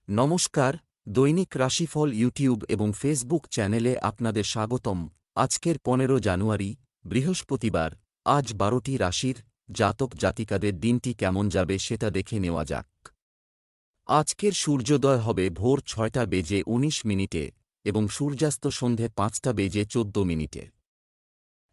নমস্কার, দৈনিক রাশিফল ইউটিউব এবং ফেসবুক চ্যানেলে আপনাদের স্বাগতম। আজকের 15 জানুয়ারি, বৃহস্পতিবার। আজ 12টি রাশির জাতক জাতিকাদের দিনটি কেমন যাবে সেটা দেখে নেওয়া যাক। আজকের সূর্যোদয় হবে ভোর 6:19 এবং সূর্যাস্ত সন্ধে 5:14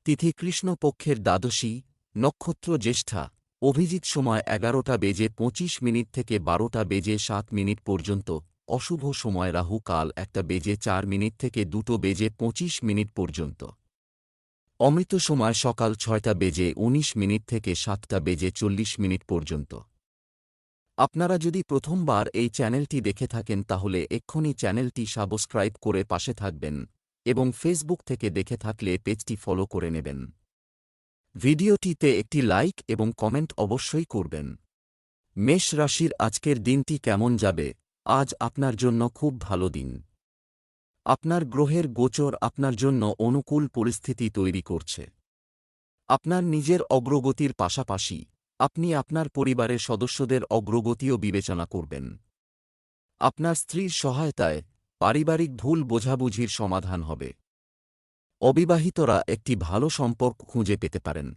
তিথি কৃষ্ণপক্ষের দ্বাদশী, নক্ষত্র জ্যেষ্ঠা, অভিজিৎ সময় 11:25 থেকে 12:07 পর্যন্ত, অশুভ সময় রাহু কাল 1:04 থেকে 2:25 পর্যন্ত, অমৃত সময় সকাল 6:19 থেকে 7:40 পর্যন্ত। আপনারা যদি প্রথমবার এই চ্যানেলটি দেখে থাকেন তাহলে এক্ষুনি চ্যানেলটি সাবস্ক্রাইব করে পাশে থাকবেন এবং ফেসবুক থেকে দেখে থাকলে পেজটি ফলো করে নেবেন। ভিডিওটিতে একটি লাইক এবং কমেন্ট অবশ্যই করবেন। মেষ রাশির আজকের দিনটি কেমন যাবে? আজ আপনার জন্য খুব ভালো দিন। আপনার গ্রহের গোচর আপনার জন্য অনুকূল পরিস্থিতি তৈরি করছে। আপনার নিজের অগ্রগতির পাশাপাশি আপনি আপনার পরিবারের সদস্যদের অগ্রগতিও বিবেচনা করবেন। আপনার স্ত্রীর সহায়তায় পারিবারিক ভুল বোঝাবুঝির সমাধান হবে। অবিবাহিতরা একটি ভালো সম্পর্ক খুঁজে পেতে পারেন।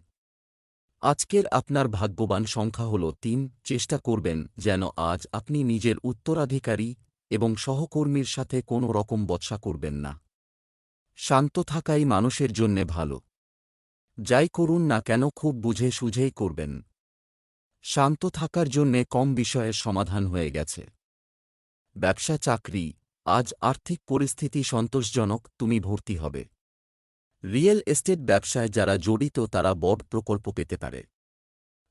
আজকের আপনার ভাগ্যবান সংখ্যা হল 3। চেষ্টা করবেন যেন আজ আপনি নিজের উত্তরাধিকারী এবং সহকর্মীর সাথে কোনো রকম বচসা করবেন না। শান্ত থাকাই মানুষের জন্যে ভালো। যাই করুন না কেন খুব বুঝে সুঝেই করবেন। শান্ত থাকার জন্যে কম বিষয়ের সমাধান হয়ে গেছে। ব্যবসা চাকরি, আজ আর্থিক পরিস্থিতি সন্তোষজনক, তুমি ভর্তি হবে। রিয়েল এস্টেট ব্যবসায় যারা জড়িত তারা বড় প্রকল্প পেতে পারে।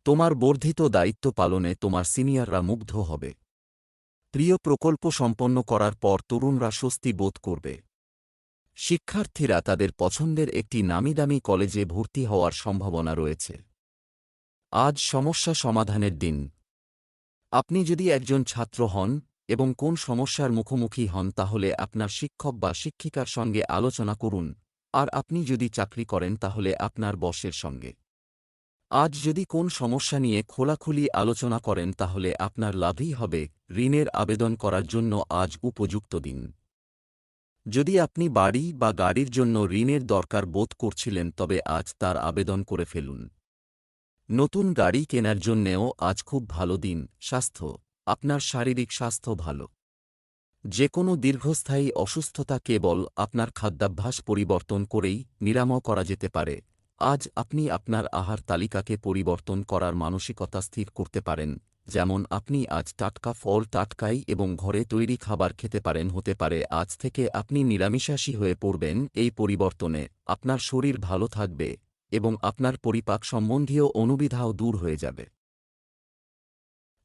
তোমার বর্ধিত দায়িত্ব পালনে তোমার সিনিয়ররা মুগ্ধ হবে। প্রিয় প্রকল্প সম্পন্ন করার পর তরুণরা স্বস্তি বোধ করবে। শিক্ষার্থীরা তাদের পছন্দের একটি নামিদামি কলেজে ভর্তি হওয়ার সম্ভাবনা রয়েছে। আজ সমস্যা সমাধানের দিন। আপনি যদি একজন ছাত্র হন এবং কোন সমস্যার মুখোমুখি হন তাহলে আপনার শিক্ষক বা শিক্ষিকার সঙ্গে আলোচনা করুন, আর আপনি যদি চাকরি করেন তাহলে আপনার বসের সঙ্গে। আজ যদি কোন সমস্যা নিয়ে খোলাখুলি আলোচনা করেন তাহলে আপনার লাভই হবে। ঋণের আবেদন করার জন্য আজ উপযুক্ত দিন। যদি আপনি বাড়ি বা গাড়ির জন্য ঋণের দরকার বোধ করছিলেন তবে আজ তার আবেদন করে ফেলুন। নতুন গাড়ি কেনার জন্যেও আজ খুব ভালো দিন। স্বাস্থ্য, আপনার শারীরিক স্বাস্থ্য ভালো। যে কোনো দীর্ঘস্থায়ী অসুস্থতা কেবল আপনার খাদ্যাভ্যাস পরিবর্তন করেই নিরাময় করা যেতে পারে। আজ আপনি আপনার আহার তালিকাকে পরিবর্তন করার মানসিকতা স্থির করতে পারেন, যেমন আপনি আজ টাটকা ফল টাটকাই এবং ঘরে তৈরি খাবার খেতে পারেন। হতে পারে আজ থেকে আপনি নিরামিষাশী হয়ে পড়বেন। এই পরিবর্তনে আপনার শরীর ভালো থাকবে এবং আপনার পরিপাক সম্বন্ধীয় অনুবিধাও দূর হয়ে যাবে।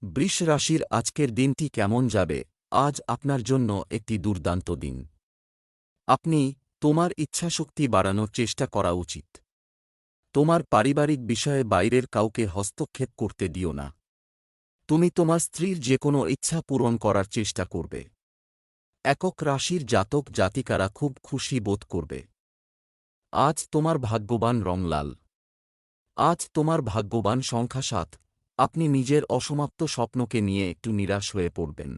বৃষ রাশির আজকের দিনটি কেমন যাবে? আজ আপনার জন্য একটি দুর্দান্ত দিন। আপনি তোমার ইচ্ছাশক্তি বাড়ানোর চেষ্টা করা উচিত। তোমার পারিবারিক বিষয়ে বাইরের কাউকে হস্তক্ষেপ করতে দিও না। তুমি তোমার স্ত্রীর যে কোনো ইচ্ছা পূরণ করার চেষ্টা করবে। একক রাশির জাতক জাতিকারা খুব খুশি বোধ করবে। আজ তোমার ভাগ্যবান রং লাল। আজ তোমার ভাগ্যবান সংখ্যা 7। আপনি নিজের অসমাপ্ত স্বপ্নকে নিয়ে একটু নিরাশ হয়ে পড়বেন।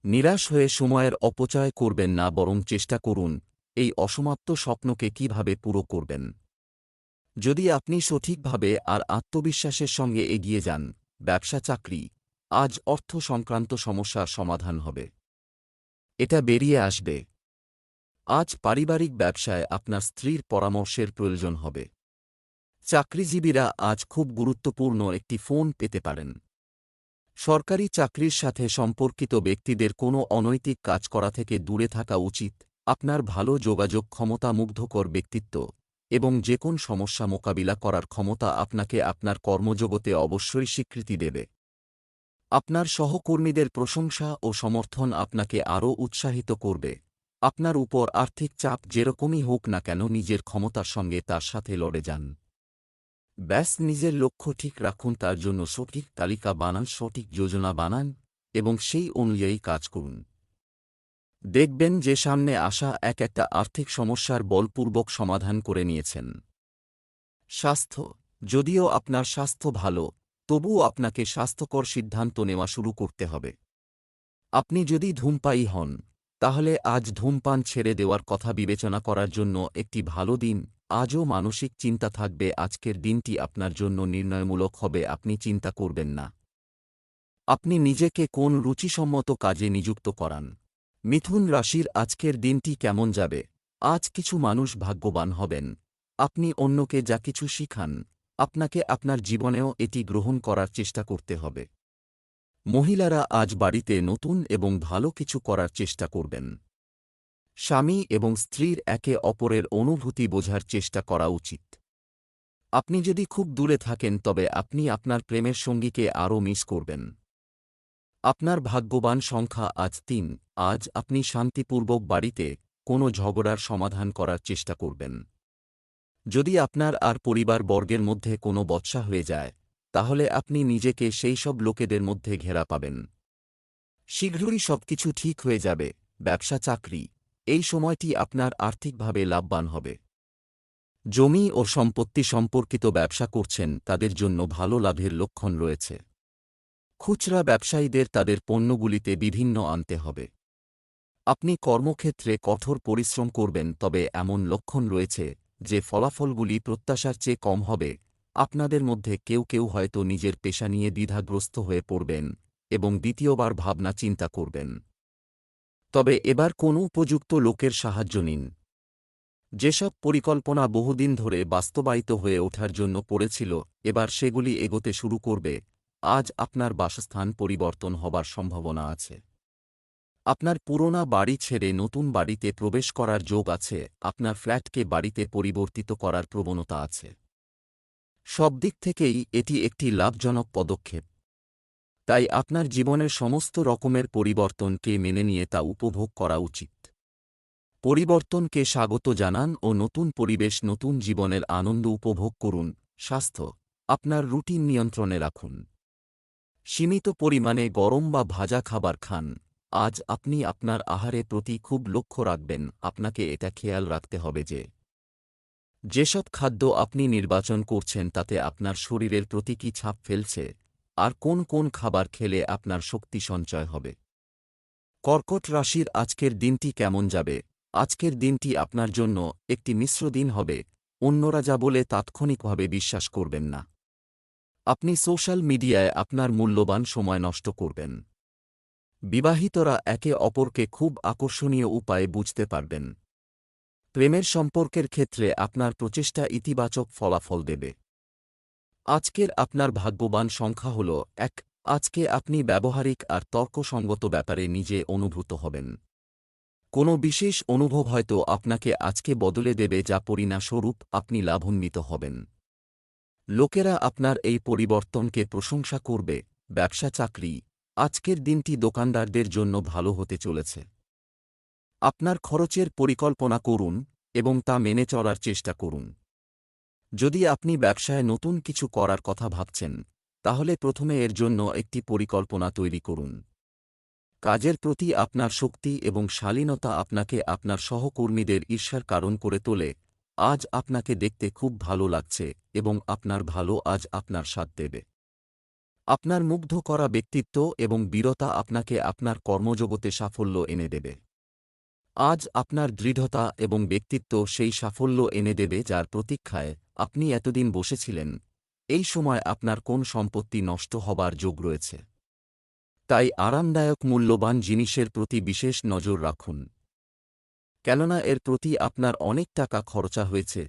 নিরাশ হয়ে সময়ের অপচয় করবেন না, বরং চেষ্টা করুন এই অসমাপ্ত স্বপ্নকে কিভাবে পুরো করবেন। যদি আপনি সঠিকভাবে আর আত্মবিশ্বাসের সঙ্গে এগিয়ে যান, ব্যবসা চাকরি, আজ অর্থ সংক্রান্ত সমস্যার সমাধান হবে। এটা বেরিয়ে আসবে। আজ পারিবারিক ব্যবসায় আপনার স্ত্রীর পরামর্শের প্রয়োজন হবে। চাকরিজীবীরা আজ খুব গুরুত্বপূর্ণ একটি ফোন পেতে পারেন। সরকারি চাকরির সাথে সম্পর্কিত ব্যক্তিদের কোনো অনৈতিক কাজ করা থেকে দূরে থাকা উচিত। আপনার ভালো যোগাযোগ ক্ষমতা, মুগ্ধকর ব্যক্তিত্ব এবং যে কোন সমস্যা মোকাবিলা করার ক্ষমতা আপনাকে আপনার কর্মজগতে অবশ্যই স্বীকৃতি দেবে। আপনার সহকর্মীদের প্রশংসা ও সমর্থন আপনাকে আরও উৎসাহিত করবে। আপনার উপর আর্থিক চাপ যেরকমই হোক না কেন নিজের ক্ষমতার সঙ্গে তার সাথে লড়ে যান। ব্যাস নিজের লক্ষ্য ঠিক রাখুন, তার জন্য সঠিক তালিকা বানান, সঠিক যোজনা বানান এবং সেই অনুযায়ী কাজ করুন। দেখবেন যে সামনে আসা একটা আর্থিক সমস্যার বলপূর্বক সমাধান করে নিয়েছেন। স্বাস্থ্য, যদিও আপনার স্বাস্থ্য ভালো, তবুও আপনাকে স্বাস্থ্যকর সিদ্ধান্ত নেওয়া শুরু করতে হবে। আপনি যদি ধূমপায়ী হন, তাহলে আজ ধূমপান ছেড়ে দেওয়ার কথা বিবেচনা করার জন্য একটি ভালো দিন। আজও মানসিক চিন্তা থাকবে, আজকের দিনটি আপনার জন্য নির্ণয়মূলক হবে, আপনি চিন্তা করবেন না আপনি নিজেকে কোন রুচিসম্মত কাজে নিযুক্ত করান। মিথুন রাশির আজকের দিনটি কেমন যাবে? আজ কিছু মানুষ ভাগ্যবান হবেন। আপনি অন্যকে যা কিছু শিখান, আপনাকে আপনার জীবনেও এটি গ্রহণ করার চেষ্টা করতে হবে। মহিলারা আজ বাড়িতে নতুন এবং ভালো কিছু করার চেষ্টা করবেন। স্বামী এবং স্ত্রীর একে অপরের অনুভূতি বোঝার চেষ্টা করা উচিত। আপনি যদি খুব দূরে থাকেন, তবে আপনি আপনার প্রেমের সঙ্গীকে আরও মিস করবেন। আপনার ভাগ্যবান সংখ্যা আজ ৩। আজ আপনি শান্তিপূর্বক বাড়িতে কোনো ঝগড়ার সমাধান করার চেষ্টা করবেন। যদি আপনার আর পরিবারবর্গের মধ্যে কোনো বচসা হয়ে যায়, তাহলে আপনি নিজেকে সেই সব লোকেদের মধ্যে ঘেরা পাবেন। শীঘ্রই সবকিছু ঠিক হয়ে যাবে। ব্যবসা চাকরি, এই সময়টি আপনার আর্থিকভাবে লাভবান হবে। জমি ও সম্পত্তি সম্পর্কিত ব্যবসা করছেন, তাদের জন্য ভালো লাভের লক্ষণ রয়েছে। খুচরা ব্যবসায়ীদের তাদের পণ্যগুলিতে বিভিন্ন আনতে হবে। আপনি কর্মক্ষেত্রে কঠোর পরিশ্রম করবেন, তবে এমন লক্ষণ রয়েছে যে ফলাফলগুলি প্রত্যাশার চেয়ে কম হবে। আপনাদের মধ্যে কেউ কেউ হয়তো নিজের পেশা নিয়ে দ্বিধাগ্রস্ত হয়ে পড়বেন এবং দ্বিতীয়বার ভাবনা চিন্তা করবেন। তবে এবার কোনো উপযুক্ত লোকের সাহায্য নিন। যেসব পরিকল্পনা বহুদিন ধরে বাস্তবায়িত হয়ে ওঠার জন্য পড়েছিল, এবার সেগুলি এগোতে শুরু করবে। আজ আপনার বাসস্থান পরিবর্তন হবার সম্ভাবনা আছে। আপনার পুরোনো বাড়ি ছেড়ে নতুন বাড়িতে প্রবেশ করার যোগ আছে। আপনার ফ্ল্যাটকে বাড়িতে পরিবর্তিত করার প্রবণতা আছে। সব দিক থেকেই এটি একটি লাভজনক পদক্ষেপ। তাই আপনার জীবনের সমস্ত রকমের পরিবর্তনকে মেনে নিয়ে তা উপভোগ করা উচিত। পরিবর্তনকে স্বাগত জানান ও নতুন পরিবেশ, নতুন জীবনের আনন্দ উপভোগ করুন। স্বাস্থ্য, আপনার রুটিন নিয়ন্ত্রণে রাখুন। সীমিত পরিমাণে গরম বা ভাজা খাবার খান। আজ আপনি আপনার আহারের প্রতি খুব লক্ষ্য রাখবেন। আপনাকে এটা খেয়াল রাখতে হবে যে যেসব খাদ্য আপনি নির্বাচন করছেন তাতে আপনার শরীরের প্রতি কী ছাপ ফেলছে, আর কোন কোন খাবার খেলে আপনার শক্তি সঞ্চয় হবে। কর্কট রাশির আজকের দিনটি কেমন যাবে? আজকের দিনটি আপনার জন্য একটি মিশ্র দিন হবে। অন্যরা যা বলে তাৎক্ষণিকভাবে বিশ্বাস করবেন না। আপনি সোশ্যাল মিডিয়ায় আপনার মূল্যবান সময় নষ্ট করবেন। বিবাহিতরা একে অপরকে খুব আকর্ষণীয় উপায়ে বুঝতে পারবেন। প্রেমের সম্পর্কের ক্ষেত্রে আপনার প্রচেষ্টা ইতিবাচক ফলাফল দেবে। আজকের আপনার ভাগ্যবান সংখ্যা হল ১। আজকে আপনি ব্যবহারিক আর তর্কসঙ্গত ব্যাপারে নিজে অনুভূত হবেন। কোনো বিশেষ অনুভব হয়তো আপনাকে আজকে বদলে দেবে, যা পরিণামস্বরূপ আপনি লাভান্বিত হবেন। লোকেরা আপনার এই পরিবর্তনকে প্রশংসা করবে। ব্যবসা চাকরি, আজকের দিনটি দোকানদারদের জন্য ভালো হতে চলেছে। আপনার খরচের পরিকল্পনা করুন এবং তা মেনে চলার চেষ্টা করুন। যদি আপনি ব্যবসায় নতুন কিছু করার কথা ভাবছেন, তাহলে প্রথমে এর জন্য একটি পরিকল্পনা তৈরি করুন। কাজের প্রতি আপনার শক্তি এবং শালীনতা আপনাকে আপনার সহকর্মীদের ঈর্ষার কারণ করে তোলে। আজ আপনাকে দেখতে খুব ভালো লাগছে এবং আপনার ভালো আজ আপনার সাথ দেবে। আপনার মুগ্ধ করা ব্যক্তিত্ব এবং বীরতা আপনাকে আপনার কর্মজগতে সাফল্য এনে দেবে। আজ আপনার দৃঢ়তা এবং ব্যক্তিত্ব সেই সাফল্য এনে দেবে যার প্রতীক্ষায় আপনি এতদিন বসেছিলেন। এই সময় আপনার কোন সম্পত্তি নষ্ট হবার যোগ রয়েছে। তাই আরামদায়ক মূল্যবান জিনিসের প্রতি বিশেষ নজর রাখুন, কেননা এর প্রতি আপনার অনেক টাকা খরচা হয়েছে।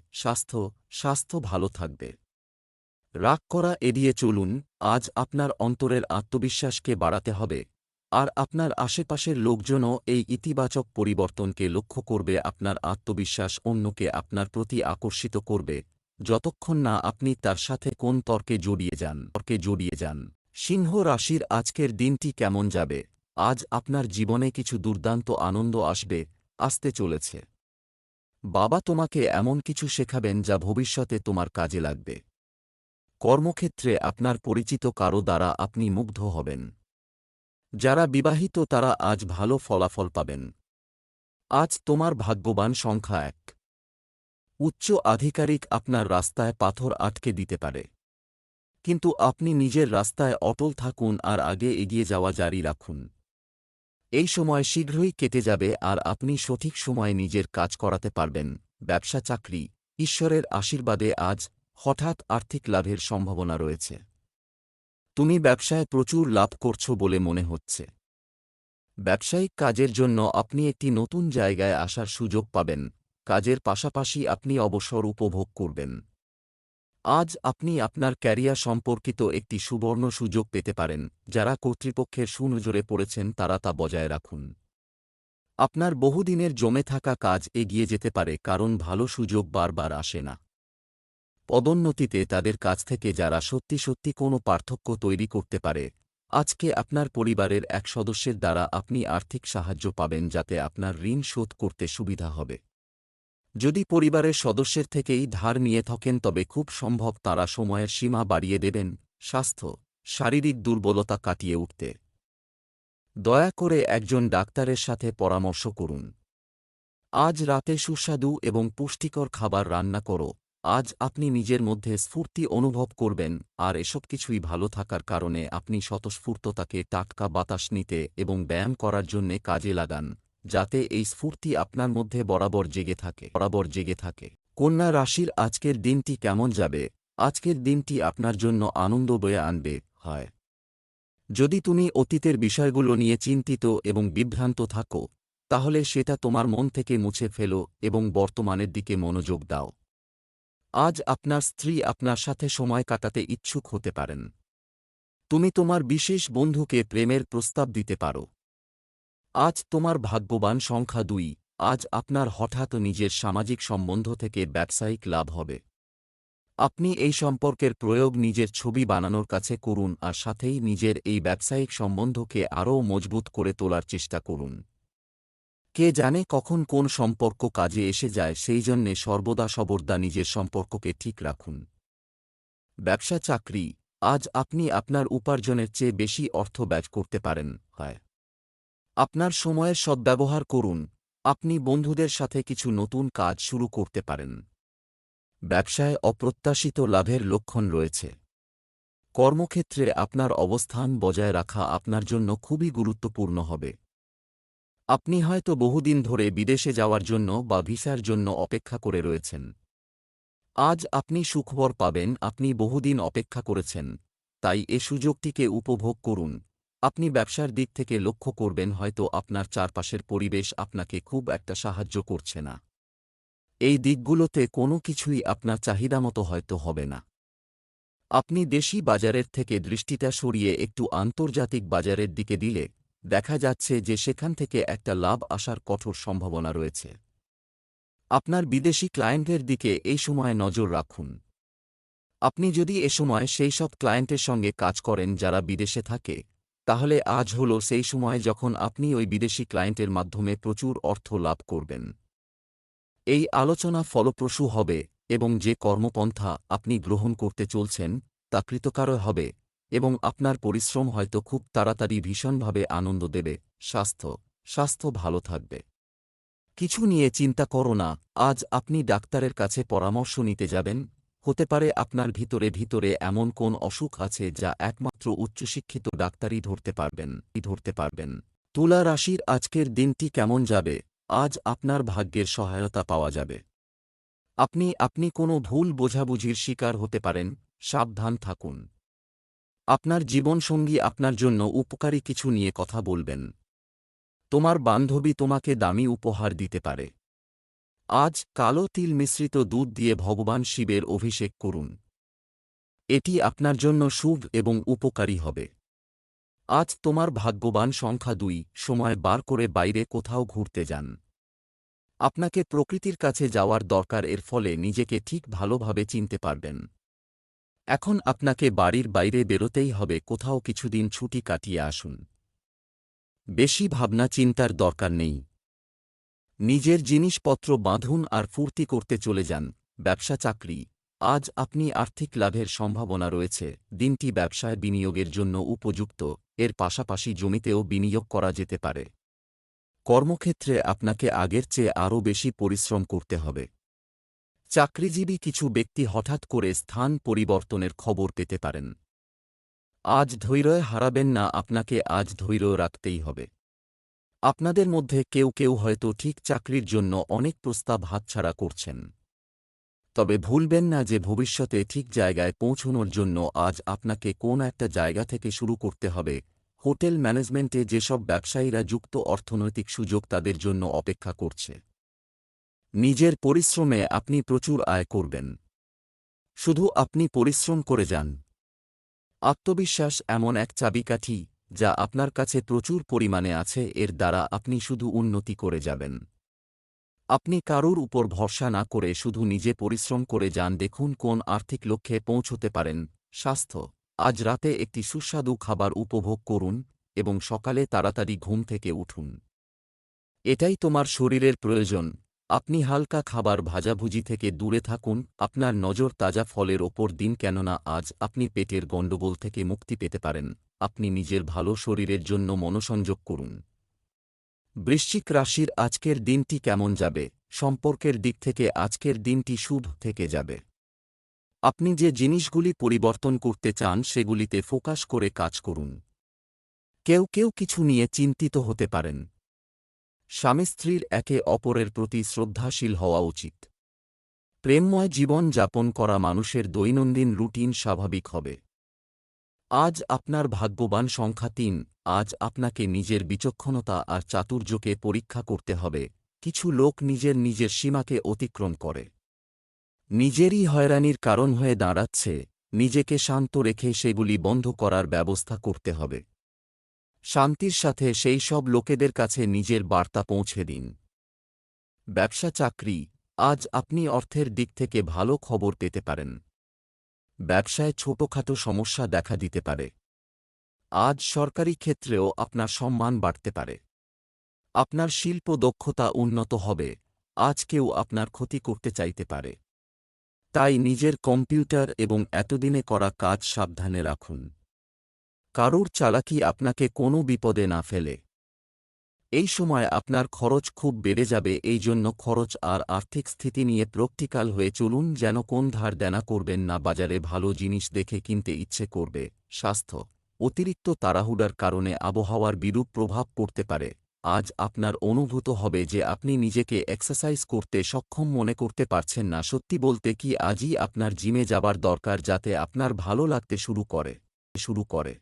স্বাস্থ্য ভালো থাকবে। রাগ করা এড়িয়ে চলুন। আজ আপনার অন্তরের আত্মবিশ্বাসকে বাড়াতে হবে, আর আপনার আশেপাশের লোকজনও এই ইতিবাচক পরিবর্তনকে লক্ষ্য করবে। আপনার আত্মবিশ্বাস অন্যকে আপনার প্রতি আকর্ষিত করবে, যতক্ষণ না আপনি তার সাথে কোন তর্কে জড়িয়ে যান। সিংহ রাশির আজকের দিনটি কেমন যাবে? আজ আপনার জীবনে কিছু দুর্দান্ত আনন্দ আসতে চলেছে। বাবা তোমাকে এমন কিছু শেখাবেন যা ভবিষ্যতে তোমার কাজে লাগবে। কর্মক্ষেত্রে আপনার পরিচিত কারো দ্বারা আপনি মুগ্ধ হবেন। যারা বিবাহিত তারা আজ ভালো ফলাফল পাবেন। আজ তোমার ভাগ্যবান সংখ্যা ১। উচ্চ আধিকারিক আপনার রাস্তায় পাথর আটকে দিতে পারে, কিন্তু আপনি নিজের রাস্তায় অটল থাকুন আর আগে এগিয়ে যাওয়া জারি রাখুন। এই সময় শীঘ্রই কেটে যাবে আর আপনি সঠিক সময়ে নিজের কাজ করাতে পারবেন। ব্যবসা চাকরি, ঈশ্বরের আশীর্বাদে আজ হঠাৎ আর্থিক লাভের সম্ভাবনা রয়েছে। তুমি ব্যবসায় প্রচুর লাভ করছো বলে মনে হচ্ছে। ব্যবসায়িক কাজের জন্য আপনি একটি নতুন জায়গায় আসার সুযোগ পাবেন। কাজের পাশাপাশি আপনি অবসর উপভোগ করবেন। আজ আপনি আপনার ক্যারিয়ার সম্পর্কিত একটি সুবর্ণ সুযোগ পেতে পারেন। যারা কর্তৃপক্ষের সুনজরে পড়েছেন তারা তা বজায় রাখুন। আপনার বহুদিনের জমে থাকা কাজ এগিয়ে যেতে পারে, কারণ ভালো সুযোগ বারবার আসে না। পদোন্নতিতে তাদের কাছ থেকে যারা সত্যি সত্যি কোনো পার্থক্য তৈরি করতে পারে। আজকে আপনার পরিবারের এক সদস্যের দ্বারা আপনি আর্থিক সাহায্য পাবেন, যাতে আপনার ঋণ শোধ করতে সুবিধা হবে। যদি পরিবারের সদস্যের থেকেই ধার নিয়ে থাকেন তবে খুব সম্ভব তারা সময়ের সীমা বাড়িয়ে দেবেন। স্বাস্থ্য, শারীরিক দুর্বলতা কাটিয়ে উঠতে দয়া করে একজন ডাক্তারের সাথে পরামর্শ করুন। আজ রাতে সুস্বাদু এবং পুষ্টিকর খাবার রান্না করো। আজ আপনি নিজের মধ্যে স্ফূর্তি অনুভব করবেন, আর এসব কিছুই ভালো থাকার কারণে আপনি স্বতঃস্ফূর্ততাকে টাটকা বাতাস নিতে এবং ব্যায়াম করার জন্যে কাজে লাগান, যাতে এই স্ফূর্তি আপনার মধ্যে বরাবর জেগে থাকে। কন্যা রাশির আজকের দিনটি কেমন যাবে? আজকের দিনটি আপনার জন্য আনন্দ বয়ে আনবে। হয় যদি তুমি অতীতের বিষয়গুলো নিয়ে চিন্তিত এবং বিভ্রান্ত থাকো, তাহলে সেটা তোমার মন থেকে মুছে ফেলো এবং বর্তমানের দিকে মনোযোগ দাও। আজ আপনার স্ত্রী আপনার সাথে সময় কাটাতে ইচ্ছুক হতে পারেন। তুমি তোমার বিশেষ বন্ধুকে প্রেমের প্রস্তাব দিতে পারো। আজ তোমার ভাগ্যবান সংখ্যা 2। আজ আপনার হঠাৎ নিজের সামাজিক সম্বন্ধ থেকে ব্যবসায়িক লাভ হবে। আপনি এই সম্পর্কের প্রয়োগ নিজের ছবি বানানোর কাছে করুন, আর সাথেই নিজের এই ব্যবসায়িক সম্বন্ধকে আরও মজবুত করে তোলার চেষ্টা করুন। কে জানে কখন কোন সম্পর্ক কাজে এসে যায়, সেই জন্যে সর্বদা নিজের সম্পর্ককে ঠিক রাখুন। ব্যবসা চাকরি, আজ আপনি আপনার উপার্জনের চেয়ে বেশি অর্থ ব্যয় করতে পারেন। হয় আপনার সময়ের সদ্ব্যবহার করুন। আপনি বন্ধুদের সাথে কিছু নতুন কাজ শুরু করতে পারেন। ব্যবসায় অপ্রত্যাশিত লাভের লক্ষণ রয়েছে। কর্মক্ষেত্রে আপনার অবস্থান বজায় রাখা আপনার জন্য খুবই গুরুত্বপূর্ণ হবে। আপনি হয়তো বহুদিন ধরে বিদেশে যাওয়ার জন্য বা ভিসার জন্য অপেক্ষা করে রয়েছেন। আজ আপনি সুখবর পাবেন। আপনি বহুদিন অপেক্ষা করেছেন, তাই এ সুযোগটিকে উপভোগ করুন। আপনি ব্যবসার দিক থেকে লক্ষ্য করবেন হয়তো আপনার চারপাশের পরিবেশ আপনাকে খুব একটা সাহায্য করছে না। এই দিকগুলোতে কোনো কিছুই আপনার চাহিদামতো হয়তো হবে না। আপনি দেশি বাজারের থেকে দৃষ্টিটা সরিয়ে একটু আন্তর্জাতিক বাজারের দিকে দিলে দেখা যাচ্ছে যে সেখান থেকে একটা লাভ আসার কঠোর সম্ভাবনা রয়েছে। আপনার বিদেশি ক্লায়েন্টের দিকে এই সময় নজর রাখুন। আপনি যদি এ সময় সেই সব ক্লায়েন্টের সঙ্গে কাজ করেন যারা বিদেশে থাকে, তাহলে আজ হল সেই সময় যখন আপনি ওই বিদেশি ক্লায়েন্টের মাধ্যমে প্রচুর অর্থ লাভ করবেন। এই আলোচনা ফলপ্রসূ হবে এবং যে কর্মপন্থা আপনি গ্রহণ করতে চলছেন তা কৃতকার হবে, এবং আপনার পরিশ্রম হয়তো খুব তাড়াতাড়ি ভীষণভাবে আনন্দ দেবে। স্বাস্থ্য ভালো থাকবে। কিছু নিয়ে চিন্তা করো না। আজ আপনি ডাক্তারের কাছে পরামর্শ নিতে যাবেন। হতে পারে আপনার ভিতরে এমন কোন অসুখ আছে যা একমাত্র উচ্চশিক্ষিত ডাক্তারই ধরতে পারবেন। তুলা রাশির আজকের দিনটি কেমন যাবে? আজ আপনার ভাগ্যের সহায়তা পাওয়া যাবে। আপনি কোনো ভুল বোঝাবুঝির শিকার হতে পারেন, সাবধান থাকুন। আপনার জীবনসঙ্গী আপনার জন্য উপকারী কিছু নিয়ে কথা বলবেন। তোমার বান্ধবী তোমাকে দামি উপহার দিতে পারে। আজ কালো তিল মিশ্রিত দুধ দিয়ে ভগবান শিবের অভিষেক করুন। এটি আপনার জন্য শুভ এবং উপকারী হবে। আজ তোমার ভাগ্যবান সংখ্যা 2। সময় বার করে বাইরে কোথাও ঘুরতে যান। আপনাকে প্রকৃতির কাছে যাওয়ার দরকার, এর ফলে নিজেকে ঠিক ভালোভাবে চিনতে পারবেন। এখন আপনাকে বাড়ির বাইরে বেরোতেই হবে, কোথাও কিছুদিন ছুটি কাটিয়ে আসুন। বেশি ভাবনা চিন্তার দরকার নেই। নিজের জিনিসপত্র বাঁধুন আর ফুর্তি করতে চলে যান। ব্যবসা চাকরি, আজ আপনি আর্থিক লাভের সম্ভাবনা রয়েছে। দিনটি ব্যবসায় বিনিয়োগের জন্য উপযুক্ত, এর পাশাপাশি জমিতেও বিনিয়োগ করা যেতে পারে। কর্মক্ষেত্রে আপনাকে আগের চেয়ে আরও বেশি পরিশ্রম করতে হবে। চাকরিজীবী কিছু ব্যক্তি হঠাৎ করে স্থান পরিবর্তনের খবর পেতে পারেন। আজ ধৈর্য হারাবেন না, আপনাকে আজ ধৈর্য রাখতেই হবে। আপনাদের মধ্যে কেউ কেউ হয়তো ঠিক চাকরির জন্য অনেক প্রস্তাব হাতছাড়া করছেন। তবে ভুলবেন না যে ভবিষ্যতে ঠিক জায়গায় পৌঁছনোর জন্য আজ আপনাকে কোন একটা জায়গা থেকে শুরু করতে হবে। হোটেল ম্যানেজমেন্টে যেসব ব্যবসায়ীরা যুক্ত অর্থনৈতিক সুযোগ তাদের জন্য অপেক্ষা করছে। নিজের পরিশ্রমে আপনি প্রচুর আয় করবেন। শুধু আপনি পরিশ্রম করে যান। আত্মবিশ্বাস এমন এক চাবিকাঠি যা আপনার কাছে প্রচুর পরিমাণে আছে, এর দ্বারা আপনি শুধু উন্নতি করে যাবেন। আপনি কারুর উপর ভরসা না করে শুধু নিজে পরিশ্রম করে যান, দেখুন কোন আর্থিক লক্ষ্যে পৌঁছতে পারেন। স্বাস্থ্য, আজ রাতে একটি সুস্বাদু খাবার উপভোগ করুন এবং সকালে তাড়াতাড়ি ঘুম থেকে উঠুন। এটাই তোমার শরীরের প্রয়োজন। আপনি হালকা খাবার ভাজাভুজি থেকে দূরে থাকুন, আপনার নজর তাজা ফলের ওপর দিন, কেননা আজ আপনি পেটের গণ্ডগোল থেকে মুক্তি পেতে পারেন। আপনি নিজের ভালো শরীরের জন্য মনোসংযোগ করুন। বৃশ্চিক রাশির আজকের দিনটি কেমন যাবে? সম্পর্কের দিক থেকে আজকের দিনটি শুভ থেকে যাবে। আপনি যে জিনিসগুলি পরিবর্তন করতে চান সেগুলিতে ফোকাস করে কাজ করুন। কেউ কেউ কিছু নিয়ে চিন্তিত হতে পারেন। স্বামী স্ত্রীর একে অপরের প্রতি শ্রদ্ধাশীল হওয়া উচিত। প্রেমময় জীবন যাপন করা মানুষের দৈনন্দিন রুটিন স্বাভাবিক হবে। আজ আপনার ভাগ্যবান সংখ্যা ৩। আজ আপনাকে নিজের বিচক্ষণতা আর চাতুর্যকে পরীক্ষা করতে হবে। কিছু লোক নিজের সীমাকে অতিক্রম করে নিজেরই হয়রানির কারণ হয়ে দাঁড়াচ্ছে। নিজেকে শান্ত রেখে সেগুলি বন্ধ করার ব্যবস্থা করতে হবে। শান্তির সাথে সেই সব লোকেদের কাছে নিজের বার্তা পৌঁছে দিন। ব্যবসা চাকরি, আজ আপনি অর্থের দিক থেকে ভালো খবর পেতে পারেন। ব্যবসায় ছোটখাটো সমস্যা দেখা দিতে পারে। আজ সরকারি ক্ষেত্রেও আপনার সম্মান বাড়তে পারে। আপনার শিল্প দক্ষতা উন্নত হবে। আজ কেউ আপনার ক্ষতি করতে চাইতে পারে। তাই নিজের কম্পিউটার এবং এতদিনে করা কাজ সাবধানে রাখুন। কারুর চালাকি আপনাকে কোনো বিপদে না ফেলে। এই সময় আপনার খরচ খুব বেড়ে যাবে, এই জন্য খরচ আর আর্থিক স্থিতি নিয়ে প্র্যাকটিক্যাল হয়ে চলুন, যেন কোন ধার দেনা করবেন না। বাজারে ভালো জিনিস দেখে কিনতে ইচ্ছে করবে। স্বাস্থ্য, অতিরিক্ত তাড়াহুড়ার কারণে আবহাওয়ার বিরূপ প্রভাব পড়তে পারে। আজ আপনার অনুভূত হবে যে আপনি নিজেকে এক্সারসাইজ করতে সক্ষম মনে করতে পারছেন না। সত্যি বলতে কি, আজই আপনার জিমে যাবার দরকার, যাতে আপনার ভালো লাগতে শুরু করে।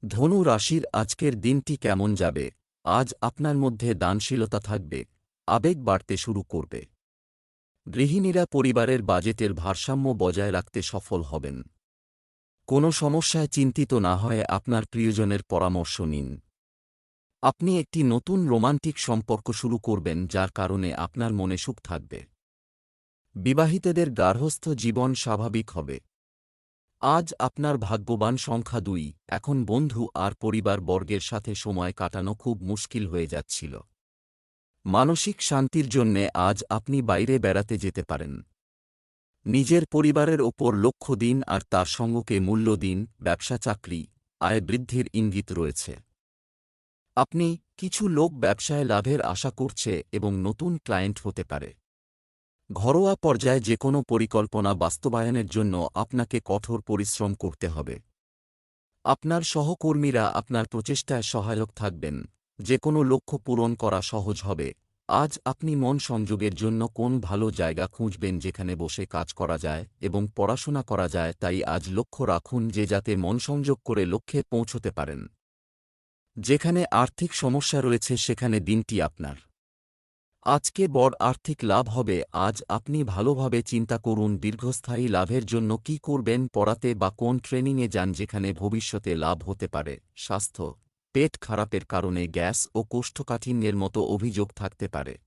ধনু রাশির আজকের দিনটি কেমন যাবে? আজ আপনার মধ্যে দানশীলতা থাকবে। আবেগ বাড়তে শুরু করবে। গৃহিণীরা পরিবারের বাজেটের ভারসাম্য বজায় রাখতে সফল হবেন। কোনো সমস্যায় চিন্তিত না হয়ে আপনার প্রিয়জনের পরামর্শ নিন। আপনি একটি নতুন রোমান্টিক সম্পর্ক শুরু করবেন, যার কারণে আপনার মনে সুখ থাকবে। বিবাহিতদের গার্হস্থ্য জীবন স্বাভাবিক হবে। আজ আপনার ভাগ্যবান সংখ্যা ২। এখন বন্ধু আর পরিবার বর্গের সাথে সময় কাটানো খুব মুশকিল হয়ে যাচ্ছিল। মানসিক শান্তির জন্যে আজ আপনি বাইরে বেড়াতে যেতে পারেন। নিজের পরিবারের ওপর লক্ষ্য দিন আর তার সঙ্গকে মূল্য দিন। ব্যবসা চাকরি, আয় বৃদ্ধির ইঙ্গিত রয়েছে। আপনি কিছু লোক ব্যবসায় লাভের আশা করছে এবং নতুন ক্লায়েন্ট হতে পারে। ঘরোয়া পর্যায়ে যে কোনো পরিকল্পনা বাস্তবায়নের জন্য আপনাকে কঠোর পরিশ্রম করতে হবে। আপনার সহকর্মীরা আপনার প্রচেষ্টায় সহায়ক থাকবেন। যে কোনো লক্ষ্য পূরণ করা সহজ হবে। আজ আপনি মন সংযোগের জন্য কোন ভালো জায়গা খুঁজবেন যেখানে বসে কাজ করা যায় এবং পড়াশোনা করা যায়। তাই আজ লক্ষ্য রাখুন যে যাতে মন সংযোগ করে লক্ষ্যে পৌঁছতে পারেন। যেখানে আর্থিক সমস্যা রয়েছে সেখানে দিনটি আপনার। আজকে বড় আর্থিক লাভ হবে। আজ আপনি ভালোভাবে চিন্তা করুন দীর্ঘস্থায়ী লাভের জন্য কি করবেন, পড়াতে বা কোন ট্রেনিংয়ে যান যেখানে ভবিষ্যতে লাভ হতে পারে। স্বাস্থ্য, পেট খারাপের কারণে গ্যাস ও কোষ্ঠকাঠিন্যের মতো অভিযোগ থাকতে পারে।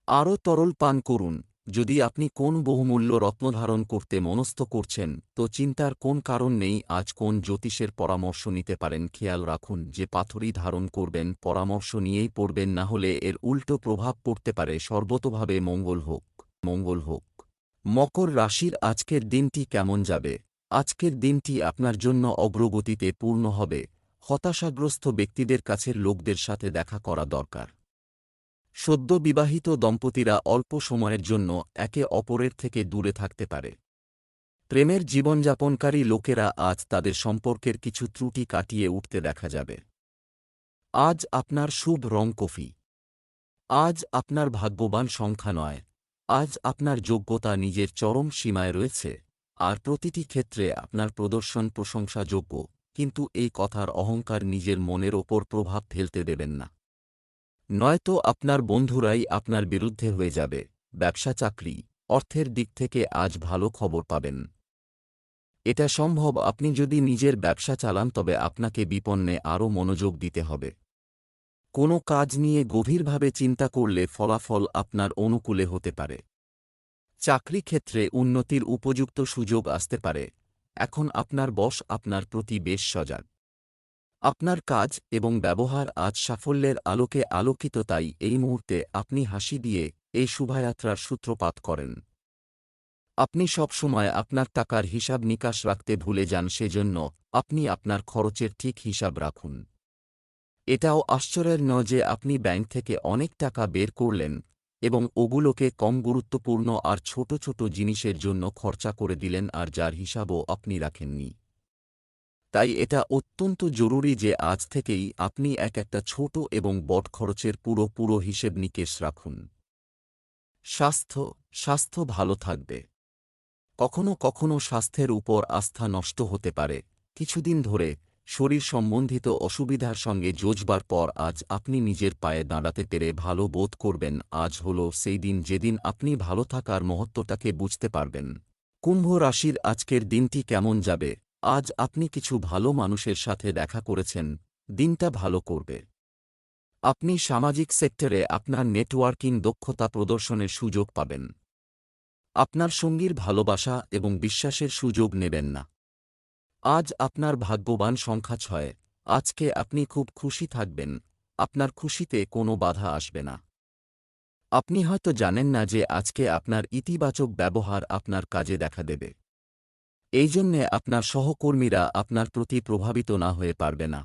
আরও তরল পান করুন। যদি আপনি কোন বহুমূল্য রত্ন ধারণ করতে মনস্থ করছেন তো চিন্তার কোন কারণ নেই। আজ কোন জ্যোতিষের পরামর্শ নিতে পারেন। খেয়াল রাখুন যে পাথরই ধারণ করবেন পরামর্শ নিয়েই পড়বেন, না হলে এর উল্টো প্রভাব পড়তে পারে। সর্বতোভাবে মঙ্গল হোক। মকর রাশির আজকের দিনটি কেমন যাবে? আজকের দিনটি আপনার জন্য অগ্রগতিতে পূর্ণ হবে। হতাশাগ্রস্ত ব্যক্তিদের কাছের লোকদের সাথে দেখা করা দরকার। সদ্য বিবাহিত দম্পতিরা অল্প সময়ের জন্য একে অপরের থেকে দূরে থাকতে পারে। প্রেমের জীবনযাপনকারী লোকেরা আজ তাদের সম্পর্কের কিছু ত্রুটি কাটিয়ে উঠতে দেখা যাবে। আজ আপনার শুভ রং কফি। আজ আপনার ভাগ্যবান সংখ্যা নয়। আজ আপনার যোগ্যতা নিজের চরম সীমায় রয়েছে, আর প্রতিটি ক্ষেত্রে আপনার প্রদর্শন প্রশংসাযোগ্য, কিন্তু এই কথার অহংকার নিজের মনের ওপর প্রভাব ফেলতে দেবেন না। নয়তো আপনার বন্ধুরাই আপনার বিরুদ্ধে হয়ে যাবে। ব্যবসা চাকরি, অর্থের দিক থেকে আজ ভালো খবর পাবেন। এটা সম্ভব আপনি যদি নিজের ব্যবসা চালান, তবে আপনাকে বিপণনে আরও মনোযোগ দিতে হবে। কোনো কাজ নিয়ে গভীরভাবে চিন্তা করলে ফলাফল আপনার অনুকূলে হতে পারে। চাকরি ক্ষেত্রে উন্নতির উপযুক্ত সুযোগ আসতে পারে। এখন আপনার বস আপনার প্রতি বেশ সজাগ। আপনার কাজ এবং ব্যবহার আজ সাফল্যের আলোকে আলোকিত, তাই এই মুহূর্তে আপনি হাসি দিয়ে এই শোভাযাত্রার সূত্রপাত করেন। আপনি সবসময় আপনার টাকার হিসাব নিকাশ রাখতে ভুলে যান, সেজন্য আপনি আপনার খরচের ঠিক হিসাব রাখুন। এটাও আশ্চর্যের নয় যে আপনি ব্যাংক থেকে অনেক টাকা বের করলেন এবং ওগুলোকে কম গুরুত্বপূর্ণ আর ছোট ছোট জিনিসের জন্য খরচা করে দিলেন, আর যার হিসাবও আপনি রাখেননি। তাই এটা অত্যন্ত জরুরি যে আজ থেকেই আপনি একটা ছোট এবং বড় খরচের পুরো হিসেব নিকেশ রাখুন। স্বাস্থ্য ভালো থাকবে। কখনো কখনো স্বাস্থ্যের উপর আস্থা নষ্ট হতে পারে। কিছুদিন ধরে শরীর সম্বন্ধিত অসুবিধার সঙ্গে জুঝবার পর আজ আপনি নিজের পায়ে দাঁড়াতে পেরে ভালো বোধ করবেন। আজ হল সেই দিন যেদিন আপনি ভালো থাকার মহত্বটাকে বুঝতে পারবেন। কুম্ভ রাশির আজকের দিনটি কেমন যাবে? আজ আপনি কিছু ভালো মানুষের সাথে দেখা করেছেন, দিনটা ভালো করবে। আপনি সামাজিক সেক্টরে আপনার নেটওয়ার্কিং দক্ষতা প্রদর্শনের সুযোগ পাবেন। আপনার সঙ্গীর ভালোবাসা এবং বিশ্বাসের সুযোগ নেবেন না। আজ আপনার ভাগ্যবান সংখ্যা 6। আজকে আপনি খুব খুশি থাকবেন। আপনার খুশিতে কোনো বাধা আসবে না। আপনি হয়তো জানেন না যে আজকে আপনার ইতিবাচক ব্যবহার আপনার কাজে দেখা দেবে। এই জন্যে আপনার সহকর্মীরা আপনার প্রতি প্রভাবিত না হয়ে পারবে না।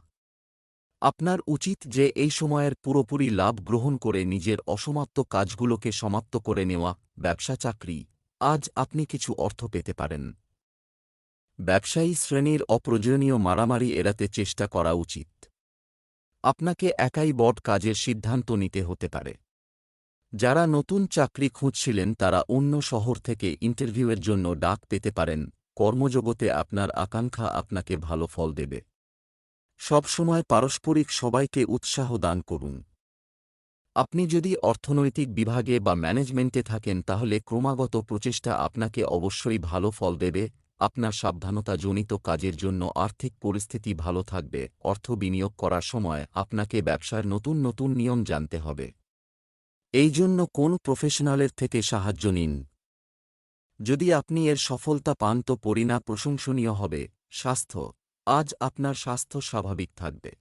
আপনার উচিত যে এই সময়ের পুরোপুরি লাভ গ্রহণ করে নিজের অসমাপ্ত কাজগুলোকে সমাপ্ত করে নেওয়া। ব্যবসা চাকরি, আজ আপনি কিছু অর্থ পেতে পারেন। ব্যবসায়ী শ্রেণীর অপ্রয়োজনীয় মারামারি এড়াতে চেষ্টা করা উচিত। আপনাকে একাই বড় কাজের সিদ্ধান্ত নিতে হতে পারে। যারা নতুন চাকরি খুঁজছিলেন তারা অন্য শহর থেকে ইন্টারভিউয়ের জন্য ডাক পেতে পারেন। কর্মজগতে আপনার আকাঙ্ক্ষা আপনাকে ভালো ফল দেবে। সবসময় পারস্পরিক সবাইকে উৎসাহ দান করুন। আপনি যদি অর্থনৈতিক বিভাগে বা ম্যানেজমেন্টে থাকেন তাহলে ক্রমাগত প্রচেষ্টা আপনাকে অবশ্যই ভালো ফল দেবে। আপনার সাবধানতাজনিত কাজের জন্য আর্থিক পরিস্থিতি ভালো থাকবে। অর্থ বিনিয়োগ করার সময় আপনাকে ব্যবসার নতুন নতুন নিয়ম জানতে হবে। এই জন্য কোন প্রফেশনালের থেকে সাহায্য নিন। যদি আপনি এর সফলতা পান তো পরিণাম প্রশংসনীয় হবে। স্বাস্থ্য, আজ আপনার স্বাস্থ্য স্বাভাবিক থাকবে।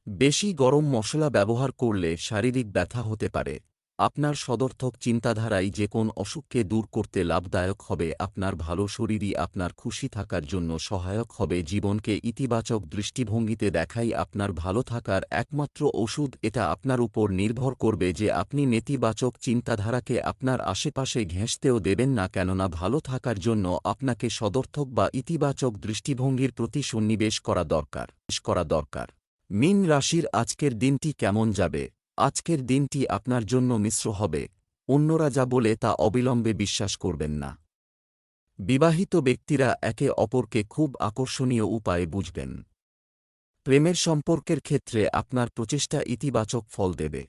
বেশি গরম মশলা ব্যবহার করলে শারীরিক ব্যথা হতে পারে। আপনার সদর্থক চিন্তাধারাই যে কোন অসুখকে দূর করতে লাভদায়ক হবে। আপনার ভালো শরীরই আপনার খুশি থাকার জন্য সহায়ক হবে। জীবনকে ইতিবাচক দৃষ্টিভঙ্গিতে দেখাই আপনার ভালো থাকার একমাত্র ওষুধ। এটা আপনার উপর নির্ভর করবে যে আপনি নেতিবাচক চিন্তাধারাকে আপনার আশেপাশে ঘেঁষতেও দেবেন না, কেননা ভালো থাকার জন্য আপনাকে সদর্থক বা ইতিবাচক দৃষ্টিভঙ্গির প্রতি সন্নিবেশ করা দরকার। মীন রাশির আজকের দিনটি কেমন যাবে? আজকের দিনটি আপনার জন্য মিশ্র হবে। অন্যরা যা বলে তা অবিলম্বে বিশ্বাস করবেন না। বিবাহিত ব্যক্তিরা একে অপরকে খুব আকর্ষণীয় উপায়ে বুঝবেন। প্রেমের সম্পর্কের ক্ষেত্রে আপনার প্রচেষ্টা ইতিবাচক ফল দেবে।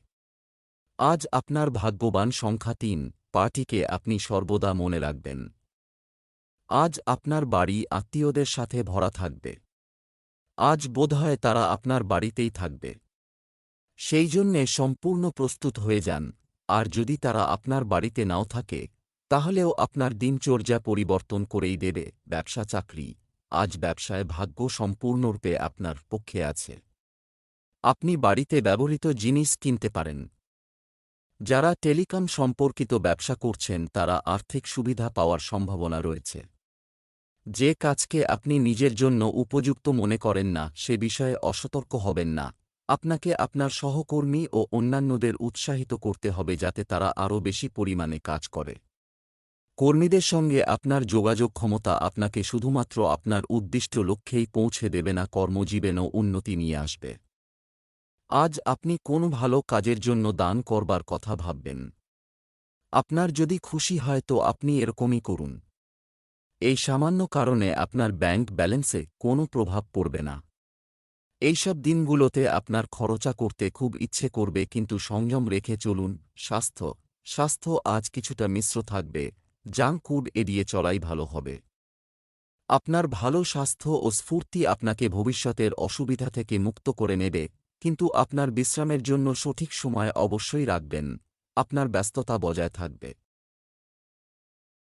আজ আপনার ভাগ্যবান সংখ্যা 3। পার্টিকে আপনি সর্বদা মনে রাখবেন। আজ আপনার বাড়ি আত্মীয়দের সাথে ভরা থাকবে। আজ বোধহয় তারা আপনার বাড়িতেই থাকবে। সেই জন্যে সম্পূর্ণ প্রস্তুত হয়ে যান। আর যদি তারা আপনার বাড়িতে নাও থাকে তাহলেও আপনার দিনচর্যা পরিবর্তন করেই দেবে। ব্যবসা চাকরি, আজ ব্যবসায় ভাগ্য সম্পূর্ণরূপে আপনার পক্ষে আছে। আপনি বাড়িতে ব্যবহৃত জিনিস কিনতে পারেন। যারা টেলিকম সম্পর্কিত ব্যবসা করছেন তারা আর্থিক সুবিধা পাওয়ার সম্ভাবনা রয়েছে। যে কাজকে আপনি নিজের জন্য উপযুক্ত মনে করেন না সে বিষয়ে অসতর্ক হবেন না। আপনাকে আপনার সহকর্মী ও অন্যান্যদের উৎসাহিত করতে হবে যাতে তারা আরও বেশি পরিমাণে কাজ করে। কর্মীদের সঙ্গে আপনার যোগাযোগ ক্ষমতা আপনাকে শুধুমাত্র আপনার উদ্দিষ্ট লক্ষ্যেই পৌঁছে দেবে না, কর্মজীবনেও উন্নতি নিয়ে আসবে। আজ আপনি কোন ভালো কাজের জন্য দান করবার কথা ভাববেন। আপনার যদি খুশি হয় তো আপনি এরকমই করুন। এই সামান্য কারণে আপনার ব্যাংক ব্যালেন্সে কোনো প্রভাব পড়বে না। এইসব দিনগুলোতে আপনার খরচা করতে খুব ইচ্ছে করবে, কিন্তু সংযম রেখে চলুন। স্বাস্থ্য আজ কিছুটা মিশ্র থাকবে, জাঙ্ক ফুড এড়িয়ে চলাই ভালো হবে। আপনার ভালো স্বাস্থ্য ও স্ফূর্তি আপনাকে ভবিষ্যতের অসুবিধা থেকে মুক্ত করে নেবে, কিন্তু আপনার বিশ্রামের জন্য সঠিক সময় অবশ্যই রাখবেন। আপনার ব্যস্ততা বজায় থাকবে।